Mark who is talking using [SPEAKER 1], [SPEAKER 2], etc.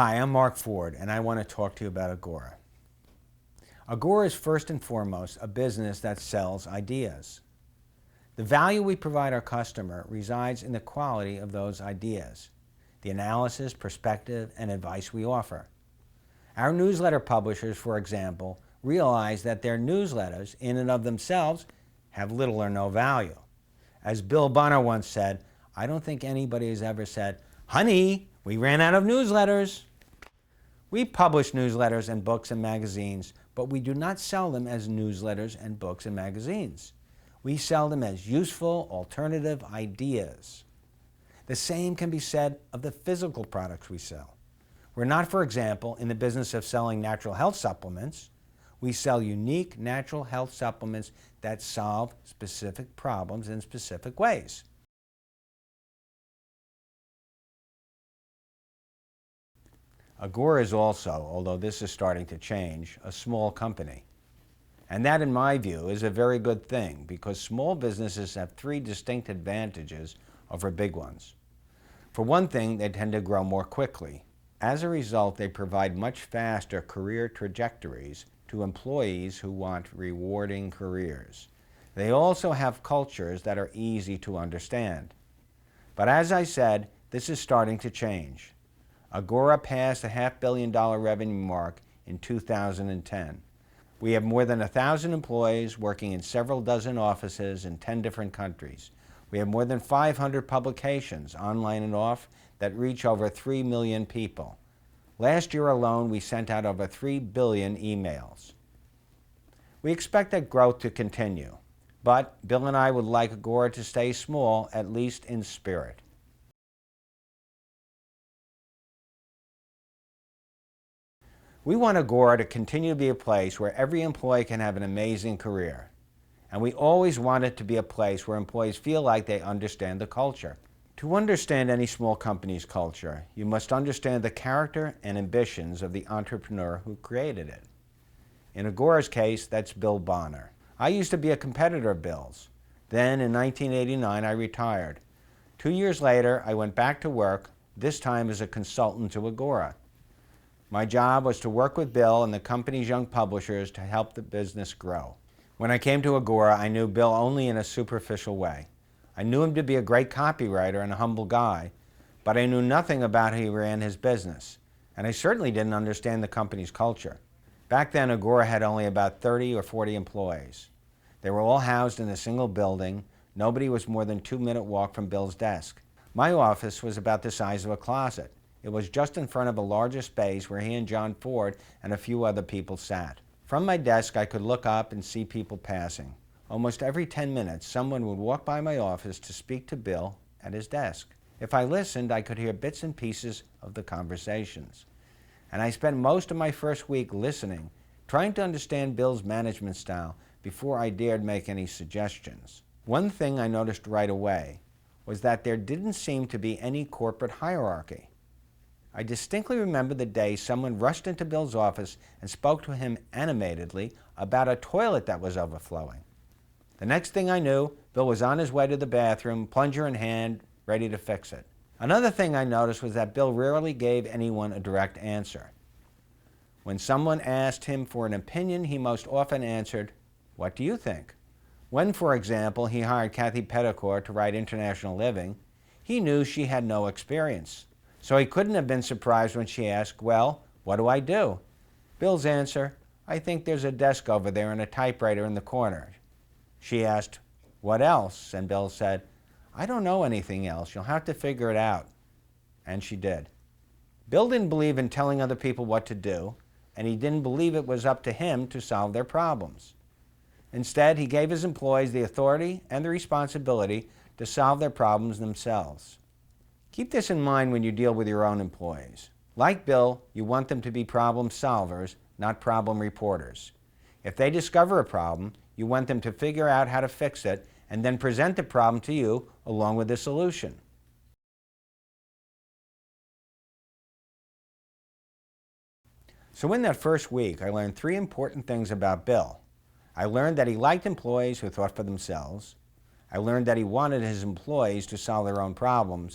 [SPEAKER 1] Hi, I'm Mark Ford, and I want to talk to you about Agora. Agora is first and foremost a business that sells ideas. The value we provide our customer resides in the quality of those ideas, the analysis, perspective, and advice we offer. Our newsletter publishers, for example, realize that their newsletters, in and of themselves, have little or no value. As Bill Bonner once said, I don't think anybody has ever said, "Honey, we ran out of newsletters." We publish newsletters and books and magazines, but we do not sell them as newsletters and books and magazines. We sell them as useful alternative ideas. The same can be said of the physical products we sell. We're not, for example, in the business of selling natural health supplements. We sell unique natural health supplements that solve specific problems in specific ways. Agora is also, although this is starting to change, a small company. And that, in my view, is a very good thing because small businesses have three distinct advantages over big ones. For one thing, they tend to grow more quickly. As a result, they provide much faster career trajectories to employees who want rewarding careers. They also have cultures that are easy to understand. But as I said, this is starting to change. Agora passed the $500 million revenue mark in 2010. We have more than 1,000 employees working in several dozen offices in 10 different countries. We have more than 500 publications, online and off, that reach over 3 million people. Last year alone, we sent out over 3 billion emails. We expect that growth to continue, but Bill and I would like Agora to stay small, at least in spirit. We want Agora to continue to be a place where every employee can have an amazing career. And we always want it to be a place where employees feel like they understand the culture. To understand any small company's culture, you must understand the character and ambitions of the entrepreneur who created it. In Agora's case, that's Bill Bonner. I used to be a competitor of Bill's. Then, in 1989, I retired. 2 years later, I went back to work, this time as a consultant to Agora. My job was to work with Bill and the company's young publishers to help the business grow. When I came to Agora, I knew Bill only in a superficial way. I knew him to be a great copywriter and a humble guy, but I knew nothing about how he ran his business, and I certainly didn't understand the company's culture. Back then, Agora had only about 30 or 40 employees. They were all housed in a single building. Nobody was more than a 2-minute walk from Bill's desk. My office was about the size of a closet. It was just in front of a larger space where he and John Ford and a few other people sat. From my desk, I could look up and see people passing. Almost every 10 minutes, someone would walk by my office to speak to Bill at his desk. If I listened, I could hear bits and pieces of the conversations. And I spent most of my first week listening, trying to understand Bill's management style before I dared make any suggestions. One thing I noticed right away was that there didn't seem to be any corporate hierarchy. I distinctly remember the day someone rushed into Bill's office and spoke to him animatedly about a toilet that was overflowing. The next thing I knew, Bill was on his way to the bathroom, plunger in hand, ready to fix it. Another thing I noticed was that Bill rarely gave anyone a direct answer. When someone asked him for an opinion, he most often answered, "What do you think?" When, for example, he hired Kathy Petticourt to write International Living, he knew she had no experience. So he couldn't have been surprised when she asked, "Well, what do I do?" Bill's answer, "I think there's a desk over there and a typewriter in the corner." She asked, "What else?" And Bill said, "I don't know anything else. You'll have to figure it out." And she did. Bill didn't believe in telling other people what to do, and he didn't believe it was up to him to solve their problems. Instead, he gave his employees the authority and the responsibility to solve their problems themselves. Keep this in mind when you deal with your own employees. Like Bill, you want them to be problem solvers, not problem reporters. If they discover a problem, you want them to figure out how to fix it and then present the problem to you along with the solution. So in that first week, I learned 3 important things about Bill. I learned that he liked employees who thought for themselves. I learned that he wanted his employees to solve their own problems.